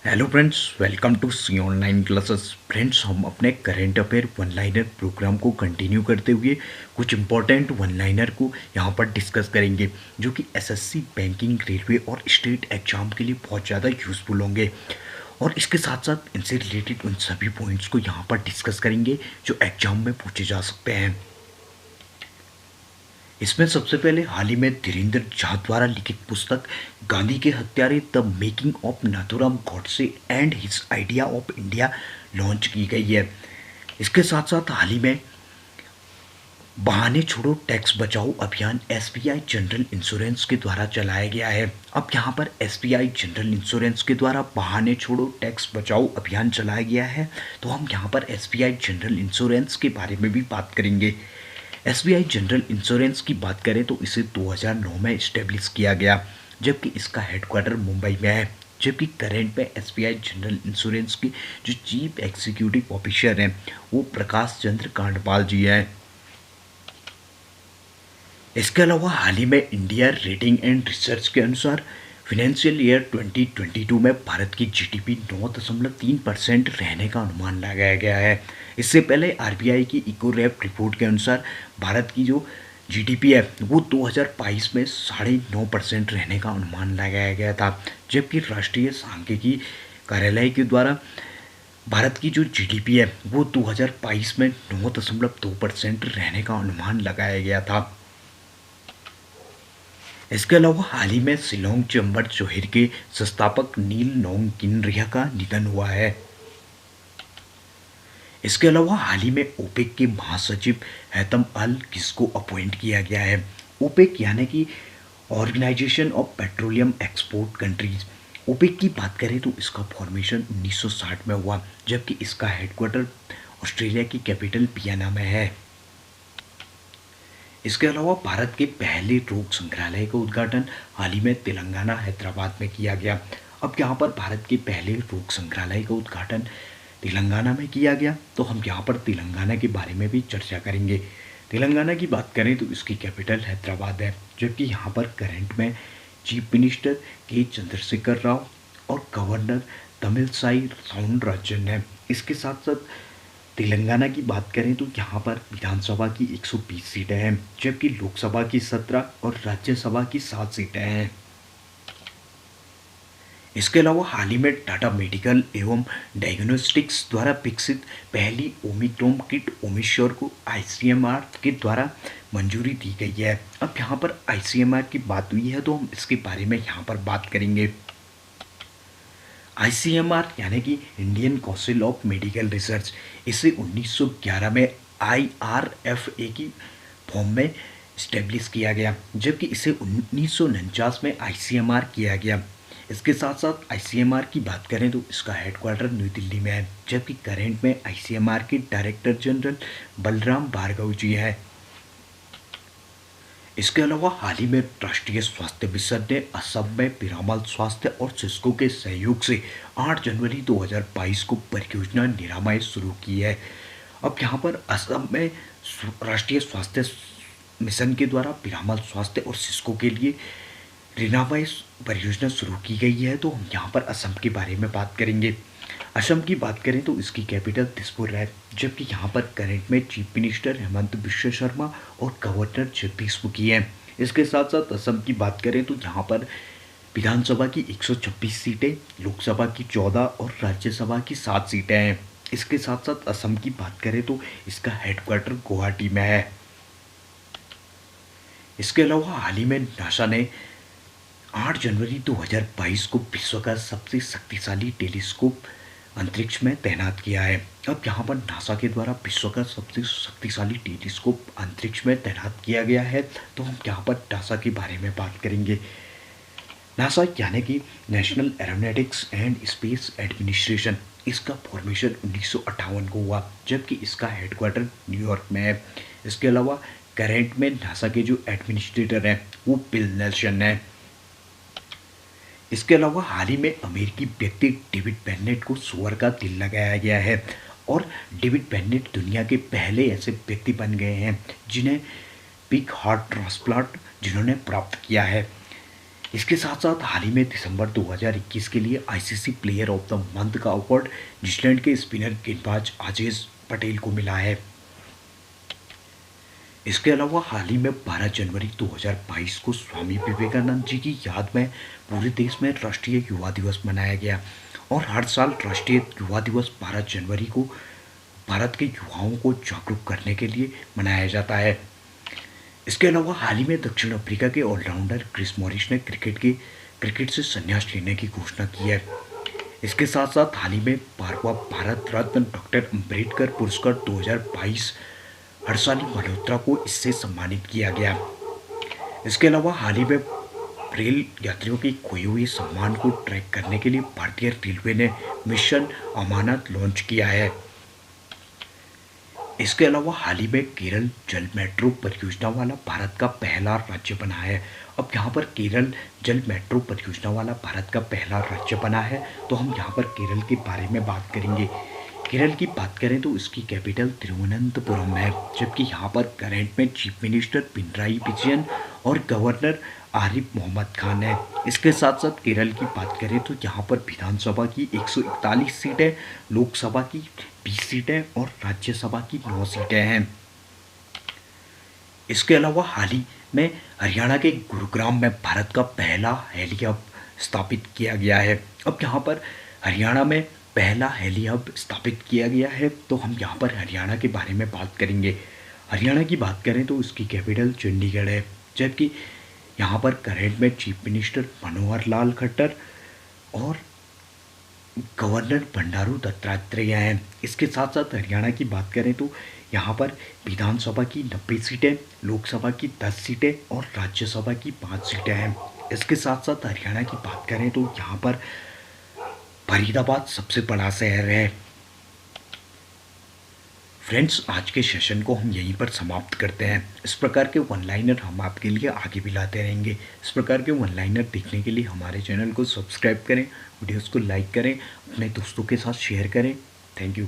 Hello friends, welcome to C online classes. Friends, हम अपने current affair one liner programme को continue करते हुए कुछ इंपॉर्टेंट वन लाइनर को यहाँ पर डिस्कस करेंगे, जो कि एसएससी, बैंकिंग, रेलवे और स्टेट एग्जाम के लिए बहुत ज़्यादा यूज़फुल होंगे। और इसके साथ साथ इनसे रिलेटेड उन सभी पॉइंट्स को यहाँ पर डिस्कस करेंगे जो एग्जाम में पूछे जा सकते हैं। इसमें सबसे पहले हाल ही में धीरेन्द्र झा द्वारा लिखित पुस्तक गांधी के हत्यारे the making of Nathuram Godse and his idea of India launch की गई है। इसके साथ साथ हाल ही में बहाने छोड़ो टैक्स बचाओ अभियान एसबीआई जनरल इंश्योरेंस के द्वारा चलाया गया है। अब यहाँ पर एसबीआई जनरल इंश्योरेंस के द्वारा बहाने छोड़ो टैक्स बचाओ अभियान चलाया गया है, तो हम यहाँ पर एसबीआई जनरल इंश्योरेंस के बारे में भी बात करेंगे। एसबीआई जनरल इंश्योरेंस की बात करें तो इसे 2009 में इस्टेब्लिश किया गया, जबकि इसका हेडक्वार्टर मुंबई में है। जबकि करेंट में एसबीआई जनरल इंश्योरेंस के जो चीफ एग्जीक्यूटिव ऑफिसर हैं वो प्रकाश चंद्र कांडपाल जी हैं। इसके अलावा हाल ही में इंडिया रेटिंग एंड रिसर्च के अनुसार फिनेंशियल ईयर 2022 में भारत की जीडीपी 9.3% रहने का अनुमान लगाया गया है। इससे पहले आरबीआई की इकोरैप रिपोर्ट के अनुसार भारत की जो जीडीपी है वो 2022 में 9.5% रहने का अनुमान लगाया गया था, जबकि राष्ट्रीय सांख्यिकी कार्यालय के द्वारा भारत की जो जीडीपी है वो 2022 में 9.2% रहने का अनुमान लगाया गया था। इसके अलावा हाल ही में शिलोंग चेंबर जोहिर के संस्थापक नील नोंग किनरिया का निधन हुआ है। इसके अलावा हाल ही में ओपेक के महासचिव हैतम अल किसको अपॉइंट किया गया है। ओपेक यानी कि organisation of petroleum export countries. OPEC की बात करें तो इसका फॉर्मेशन 1960 में हुआ, जबकि इसका हेडक्वार्टर ऑस्ट्रेलिया की कैपिटल वियना में है। इसके अलावा भारत के पहले रोग संग्रहालय का उद्घाटन हाल ही में तेलंगाना हैदराबाद में किया गया। अब यहाँ पर भारत के पहले रोग संग्रहालय का उद्घाटन तेलंगाना में किया गया, तो हम यहाँ पर तेलंगाना के बारे में भी चर्चा करेंगे। तेलंगाना की बात करें तो इसकी कैपिटल हैदराबाद है, जबकि यहाँ पर करंट में चीफ मिनिस्टर के चंद्रशेखर राव और गवर्नर तमिलसाई साउंडराजन है। इसके साथ साथ तेलंगाना की बात करें तो यहाँ पर विधानसभा की 120 सीटें हैं, जबकि लोकसभा की 17 और राज्यसभा की 7 सीटें हैं। इसके अलावा हाल ही में टाटा मेडिकल एवं डायग्नोस्टिक्स द्वारा विकसित पहली ओमिक्रोन किट ओमिश्योर को आईसीएमआर के द्वारा मंजूरी दी गई है। अब यहाँ पर आईसीएमआर की बात हुई है तो हम इसके बारे में यहाँ पर बात करेंगे। आईसीएमआर यानी कि Indian council of medical research, इसे 1911 में आईआरएफए की फॉर्म में इस्टेब्लिश किया गया, जबकि इसे 1949 में आईसीएमआर किया गया। इसके साथ साथ आईसीएमआर की बात करें तो इसका हेडक्वार्टर न्यू दिल्ली में है, जबकि करेंट में आईसीएमआर के डायरेक्टर जनरल बलराम भार्गव जी हैं। इसके अलावा हाल ही में राष्ट्रीय स्वास्थ्य मिशन ने असम में पीरामल स्वास्थ्य और सिस्को के सहयोग से 8 जनवरी 2022 को परियोजना निरामय शुरू की है। अब यहाँ पर असम में राष्ट्रीय स्वास्थ्य मिशन के द्वारा पीरामल स्वास्थ्य और सिस्को के लिए निरामय परियोजना शुरू की गई है, तो हम यहाँ पर असम के बारे में बात करेंगे। असम की बात करें तो इसकी कैपिटल दिसपुर है, जबकि यहाँ पर करंट में चीफ मिनिस्टर हेमंत बिश्व शर्मा और गवर्नर जगदीश मुखी हैं। इसके साथ साथ असम की बात करें तो यहाँ पर विधानसभा की 126 सीटें, लोकसभा की 14 और राज्यसभा की 7 सीटें हैं। इसके साथ साथ असम की बात करें तो इसका हेडक्वार्टर गुवाहाटी में है। इसके अलावा हाल ही में नासा ने 8 जनवरी 2022 को विश्व का सबसे शक्तिशाली टेलीस्कोप अंतरिक्ष में तैनात किया है। अब यहाँ पर नासा के द्वारा विश्व का सबसे शक्तिशाली टेलीस्कोप अंतरिक्ष में तैनात किया गया है, तो हम यहाँ पर नासा के बारे में बात करेंगे। नासा यानी कि national aeronautics and space administration, इसका फॉर्मेशन 1958 को हुआ, जबकि इसका हेडक्वार्टर न्यूयॉर्क में है। इसके अलावा करेंट में नासा के जो एडमिनिस्ट्रेटर हैं वो बिल नेल्सन है। इसके अलावा हाल ही में अमेरिकी व्यक्ति डेविड बेनेट को सुअर का दिल लगाया गया है, और डेविड बेनेट दुनिया के पहले ऐसे व्यक्ति बन गए हैं जिन्हें पिग हार्ट ट्रांसप्लांट जिन्होंने प्राप्त किया है। इसके साथ साथ हाल ही में दिसंबर 2021 के लिए ICC player of the month का अवार्ड न्यूजीलैंड के स्पिनर गेंदबाज आजेश पटेल को मिला है। इसके अलावा हाल ही में 12 जनवरी 2022 को स्वामी विवेकानंद जी की याद में पूरे देश में राष्ट्रीय युवा दिवस मनाया गया और हर साल राष्ट्रीय युवा दिवस 12 जनवरी को भारत के युवाओं को जागरूक करने के लिए मनाया जाता है। इसके अलावा हाल ही में दक्षिण अफ्रीका के ऑलराउंडर क्रिस मॉरिस ने क्रिकेट से संन्यास लेने की घोषणा की है। इसके साथ साथ हाल ही में 12वां भारत रत्न डॉक्टर अंबेडकर पुरस्कार 2022 हर्षाली मल्होत्रा को इससे सम्मानित किया गया। इसके अलावा हाल ही में रेल यात्रियों के खोए हुए सामान को ट्रैक करने के लिए भारतीय रेलवे ने मिशन अमानत लॉन्च किया है। इसके अलावा हाल ही में केरल जल मेट्रो परियोजना वाला भारत का पहला राज्य बना है। अब यहाँ पर केरल जल मेट्रो परियोजना वाला भारत का पहला राज्य बना है, तो हम यहाँ पर केरल के बारे में बात करेंगे। केरल की बात करें तो इसकी कैपिटल तिरुवनंतपुरम है, जबकि यहाँ पर करंट में चीफ मिनिस्टर पिनराई विजयन और गवर्नर आरिफ मोहम्मद खान है। इसके साथ साथ केरल की बात करें तो यहाँ पर विधानसभा की 141 सीटें, लोकसभा की 20 सीटें और राज्यसभा की 9 सीटें हैं। इसके अलावा हाल ही में हरियाणा के गुरुग्राम में भारत का पहला हेली हब स्थापित किया गया है। अब यहाँ पर हरियाणा में पहला हेली हब स्थापित किया गया है, तो हम यहाँ पर हरियाणा के बारे में बात करेंगे। हरियाणा की बात करें तो उसकी कैपिटल चंडीगढ़ है, जबकि यहाँ पर करंट में चीफ मिनिस्टर मनोहर लाल खट्टर और गवर्नर बंडारू दत्तात्रेय हैं। इसके साथ साथ हरियाणा की बात करें तो यहाँ पर विधानसभा की 90 सीटें, लोकसभा की 10 सीटें और राज्यसभा की 5 सीटें हैं। इसके साथ साथ हरियाणा की बात करें तो यहाँ पर फरीदाबाद सबसे बड़ा शहर है। फ्रेंड्स, आज के सेशन को हम यहीं पर समाप्त करते हैं। इस प्रकार के वन लाइनर हम आपके लिए आगे भी लाते रहेंगे। इस प्रकार के वन लाइनर देखने के लिए हमारे चैनल को सब्सक्राइब करें, वीडियोस को लाइक करें, अपने दोस्तों के साथ शेयर करें। Thank you.